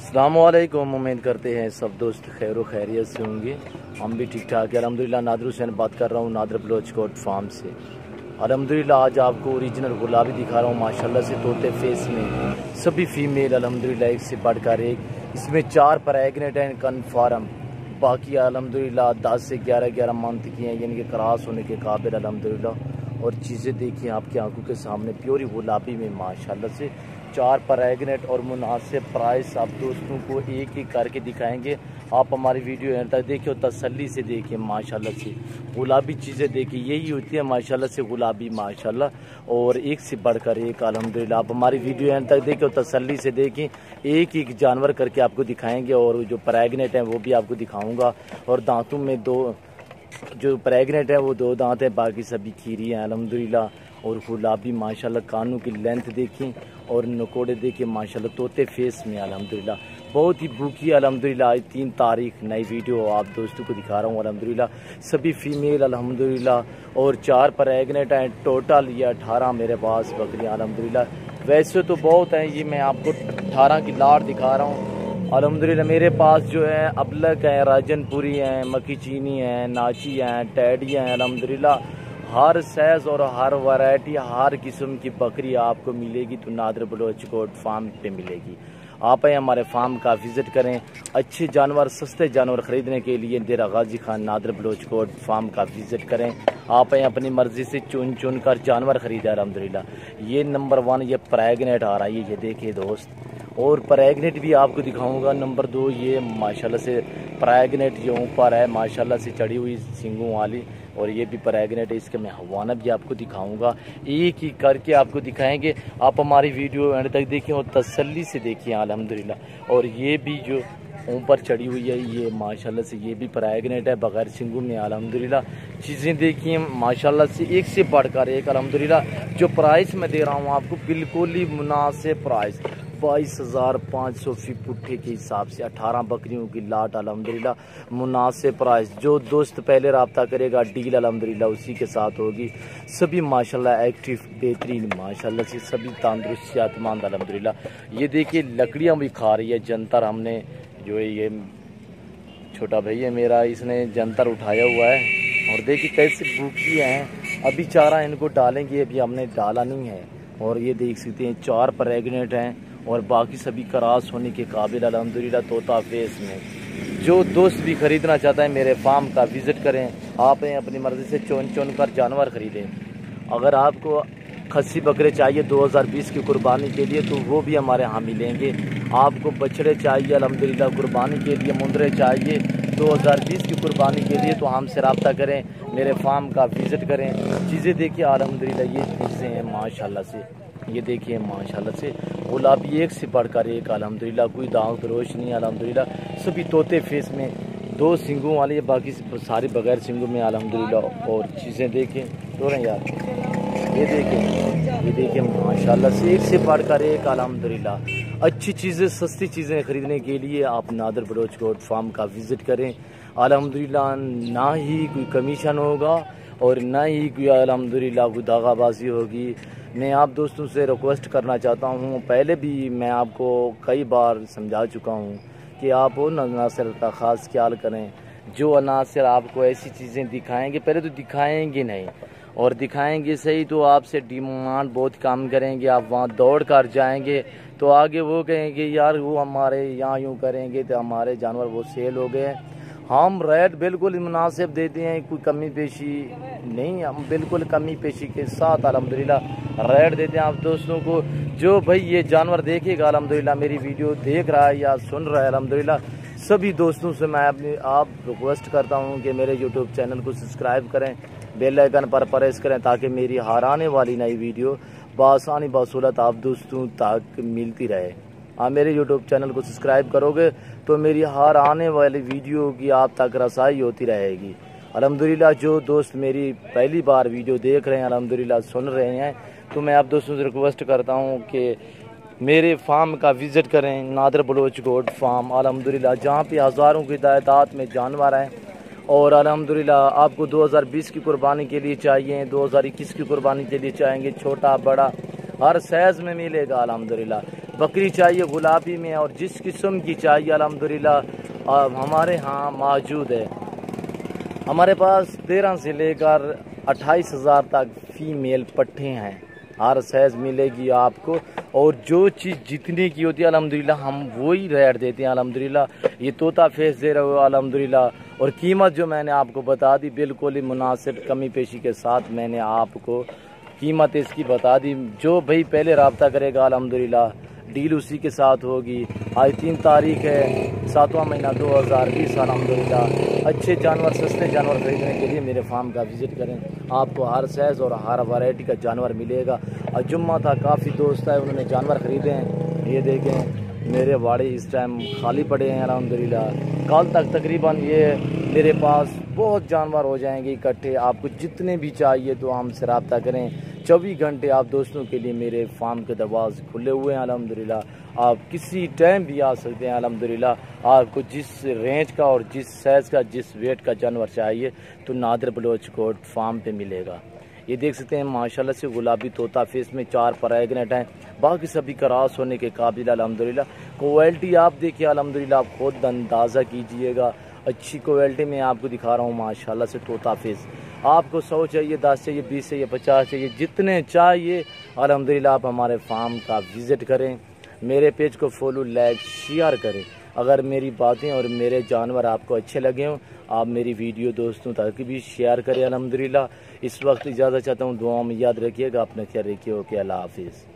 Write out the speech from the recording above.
अस्सलामुअलैकुम। उम्मीद करते हैं सब दोस्त खैर खैरियत से होंगे। हम भी ठीक ठाक है अल्हम्दुलिल्लाह। नादर हुसैन बात कर रहा हूँ नादर बलोच कोट फार्म से। अल्हम्दुलिल्लाह आज आपको ओरिजिनल गुलाबी दिखा रहा हूँ माशाल्लाह से तोते फेस में सभी फीमेल अल्हम्दुलिल्लाह एक से बढ़कर एक। इसमें 4 प्रेग्नेंट हैं कन्फर्म, बाकी अल्हम्दुलिल्लाह 10 से 11 मंथ की हैं, यानी कि क्रॉस होने के काबिल अल्हम्दुलिल्लाह। और चीज़ें देखिए आपकी आंखों के सामने प्योरी गुलाबी में माशाल्लाह से 4 प्रेग्नेंट और मुनासिब प्राइस आप दोस्तों को एक एक करके दिखाएंगे। आप हमारी वीडियो एंड तक देखिए और तसल्ली से देखिए माशाल्लाह से गुलाबी चीज़ें देखिए, यही होती है माशाल्लाह से गुलाबी माशाल्लाह। और एक से बढ़कर एक अल्हम्दुलिल्लाह। आप हमारी वीडियो एंड तक देखिए और तसल्ली से देखिए, एक एक जानवर करके आपको दिखाएंगे और जो प्रेग्नेंट हैं वो भी आपको दिखाऊँगा। और दांतों में जो प्रेग्नेंट है वो 2 दांत हैं, बाकी सभी खीरी हैं अल्हम्दुलिल्लाह। और गुलाबी माशाल्लाह कानों की लेंथ देखें और नकोड़े देखें माशाल्लाह तोते फेस में अल्हम्दुलिल्लाह। बहुत ही भूखी अल्हम्दुलिल्लाह। आज 3 तारीख नई वीडियो आप दोस्तों को दिखा रहा हूँ अल्हम्दुलिल्लाह। सभी फीमेल अल्हम्दुलिल्लाह और 4 प्रेग्नेंट हैं टोटल। ये 18 मेरे पास बकरियाँ अल्हम्दुलिल्लाह। वैसे तो बहुत हैं, ये मैं आपको 18 की लाट दिखा रहा हूँ अल्हम्दुलिल्लाह। मेरे पास जो है अबलक हैं, राजनपुरी हैं, मक्की चीनी हैं, नाची हैं, टैडी हैं अल्हम्दुलिल्लाह। हर साइज़ और हर वैरायटी हर किस्म की बकरी आपको मिलेगी तो नादर बलोच कोट फार्म पे मिलेगी। आप हमारे फार्म का विज़िट करें। अच्छे जानवर सस्ते जानवर ख़रीदने के लिए डेरा गाजी खान नादर बलोच कोट फार्म का विज़िट करें। आप अपनी मर्ज़ी से चुन कर जानवर ख़रीदें अल्हम्दुलिल्लाह। ये नंबर 1 ये प्रेग्नेंट आ रहा है, ये देखिए दोस्त। और प्रेग्नेंट भी आपको दिखाऊंगा। नंबर 2 ये माशाल्लाह से प्रेग्नेंट ये ऊपर है माशाल्लाह से चढ़ी हुई सिंगों वाली, और ये भी प्रेग्नेंट है। इसके मैं हवाना भी आपको दिखाऊंगा, एक ही करके आपको दिखाएंगे। आप हमारी वीडियो एंड तक देखिए और तसल्ली से देखिए अल्हम्दुलिल्लाह। और ये भी जो ऊपर चढ़ी हुई है ये माशाल्लाह से ये भी प्रेग्नेंट है बगैर सिंगों में अल्हम्दुलिल्लाह। चीज़ें देखिए माशाल्लाह से एक से बढ़कर एक अल्हम्दुलिल्लाह। जो प्राइस मैं दे रहा हूँ आपको बिल्कुल ही मुनासिब प्राइस 22,500 फी पुट्ठे के हिसाब से 18 बकरियों की लाट अल्हम्दुलिल्लाह। मुनासिब प्राइस। जो दोस्त पहले रब्ता करेगा डील अल्हम्दुलिल्लाह उसी के साथ होगी। सभी माशाल्लाह एक्टिव बेहतरीन माशाल्लाह से सभी तंदुरुस्त सेहतमंद अल्हम्दुलिल्लाह। ये देखिए लकड़ियाँ भी खा रही है जंतर। हमने जो है ये छोटा भैया मेरा इसने जंतर उठाया हुआ है और देखिए कैसे भूखी हैं। अभी चारा इनको डालेंगे, अभी हमने डाला नहीं है। और ये देख सकते हैं 4 प्रेग्नेंट हैं और बाकी सभी क्रॉस होने के काबिल अल्हम्दुलिल्लाह तोता फेस में। जो दोस्त भी ख़रीदना चाहता है मेरे फार्म का विज़िट करें। आप अपनी मर्ज़ी से चुन कर जानवर ख़रीदें। अगर आपको खस्सी बकरे चाहिए 2020 की कुर्बानी के लिए तो वो भी हमारे यहाँ मिलेंगे। आपको बछड़े चाहिए अल्हम्दुलिल्लाह कुर्बानी के लिए, मुंदरे चाहिए 2020 की कुर्बानी के लिए तो हमसे रब्ता करें, मेरे फार्म का विज़िट करें। चीज़ें देखिए अल्हम्दुलिल्लाह ये चीज़ें हैं माशाल्लाह से। ये देखिए माशाल्लाह से गुलाबी एक से बढ़कर एक अल्हम्दुलिल्लाह। कोई दाग रोश नहीं अल्हम्दुलिल्लाह। सभी तोते फेस में 2 सिंगों वाली है, बाकी सारी बगैर सिंगों में अल्हम्दुलिल्लाह। और चीज़ें देखें तो रहे यार, ये देखिए माशाल्लाह से एक से बढ़कर एक अल्हम्दुलिल्लाह। अच्छी चीज़ें सस्ती चीज़ें ख़रीदने के लिए आप नादर बलोच कोट फार्म का विज़िट करें अल्हम्दुलिल्लाह। ना ही कोई कमीशन होगा और ना ही कोई अल्हम्दुलिल्लाह कोई दागाबाजी होगी। मैं आप दोस्तों से रिक्वेस्ट करना चाहता हूँ, पहले भी मैं आपको कई बार समझा चुका हूँ कि आप उन अनासर का ख़ास ख्याल करें। जो अनासर आपको ऐसी चीज़ें दिखाएंगे, पहले तो दिखाएंगे नहीं और दिखाएंगे सही तो आपसे डिमांड बहुत कम करेंगे। आप वहाँ दौड़ कर जाएंगे तो आगे वो कहेंगे यार वो हमारे यहाँ यूँ करेंगे तो हमारे जानवर वो सेल हो गए। हम रेट बिल्कुल मुनासिब देते हैं, कोई कमी पेशी नहीं, हम बिल्कुल कमी पेशी के साथ अल्हम्दुलिल्लाह रेट देते हैं आप दोस्तों को। जो भाई ये जानवर देखेगा अल्हम्दुलिल्लाह, मेरी वीडियो देख रहा है या सुन रहा है अल्हम्दुलिल्लाह, सभी दोस्तों से मैं आप रिक्वेस्ट करता हूँ कि मेरे यूट्यूब चैनल को सब्सक्राइब करें, बेल आइकन पर प्रेस करें ताकि मेरी हर आने वाली नई वीडियो बआसानी बसहूलत आप दोस्तों तक मिलती रहे। आप मेरे यूट्यूब चैनल को सब्सक्राइब करोगे तो मेरी हर आने वाली वीडियो की आप तक रसाई होती रहेगी अल्हम्दुलिल्लाह। जो दोस्त मेरी पहली बार वीडियो देख रहे हैं अल्हम्दुलिल्लाह सुन रहे हैं, तो मैं आप दोस्तों से रिक्वेस्ट करता हूँ कि मेरे फार्म का विज़िट करें नादर बलोच कोट फार्म अल्हम्दुलिल्लाह, जहाँ पे हज़ारों की तादाद में जानवर हैं। और अल्हम्दुलिल्लाह आपको 2020 की कुर्बानी के लिए चाहिए, 2021 की कुर्बानी के लिए चाहेंगे, छोटा बड़ा हर साइज़ में मिलेगा अल्हम्दुलिल्लाह। बकरी चाहिए गुलाबी में और जिस किस्म की चाहिए अल्हम्दुलिल्लाह हमारे यहाँ मौजूद है। हमारे पास 13 से लेकर 28,000 तक फीमेल पट्ठे हैं, हर साइज़ मिलेगी आपको। और जो चीज़ जितने की होती है अल्हम्दुलिल्लाह हम वही रेट देते हैं अल्हम्दुलिल्लाह। ये तोता फेस दे रहे हो अल्हम्दुलिल्लाह। और कीमत जो मैंने आपको बता दी बिल्कुल ही मुनासिब कमी पेशी के साथ मैंने आपको कीमत इसकी बता दी। जो भाई पहले रब्ता करेगा अल्हम्दुलिल्लाह डील उसी के साथ होगी। आज 3 तारीख है, 7वां महीना 2020 अल्हम्दुलिल्लाह। अच्छे जानवर सस्ते जानवर खरीदने के लिए मेरे फार्म का विज़िट करें, आपको हर साइज़ और हर वैरायटी का जानवर मिलेगा। और जुम्मा था, काफ़ी दोस्त है उन्होंने जानवर ख़रीदे हैं। ये देखें मेरे वाड़े इस टाइम खाली पड़े हैं अल्हम्दुलिल्लाह। कल तक तकरीबन ये मेरे पास बहुत जानवर हो जाएंगे इकट्ठे। आपको जितने भी चाहिए तो हमसे रब्ता करें। 24 घंटे आप दोस्तों के लिए मेरे फार्म के दरवाजे खुले हुए हैं अल्हम्दुलिल्लाह। आप किसी टाइम भी आ सकते हैं अल्हम्दुलिल्लाह। आपको जिस रेंज का और जिस साइज़ का जिस वेट का जानवर चाहिए तो नादिर बलोच कोट फार्म पे मिलेगा। ये देख सकते हैं माशाल्लाह से गुलाबी तोता फेस में 4 प्रेग्नेंट हैं, बाकी सभी क्रॉस होने के काबिल अल्हम्दुलिल्लाह। क्वालिटी आप देखिए अल्हम्दुलिल्लाह, आप खुद अंदाज़ा कीजिएगा। अच्छी क्वालिटी में आपको दिखा रहा हूँ माशाल्लाह से तोता फेस। आपको 100 चाहिए, 10 चाहिए, 20 चाहिए, 50 चाहिए, जितने चाहिए अल्हम्दुलिल्लाह आप हमारे फार्म का विज़िट करें। मेरे पेज को फॉलो लाइक शेयर करें। अगर मेरी बातें और मेरे जानवर आपको अच्छे लगे हों आप मेरी वीडियो दोस्तों तक भी शेयर करें अल्हम्दुलिल्लाह। इस वक्त इजाज़त चाहता हूँ, दुआ में याद रखिएगा, अपना ख्याल रखिए। ओके, अल्लाह हाफिज़।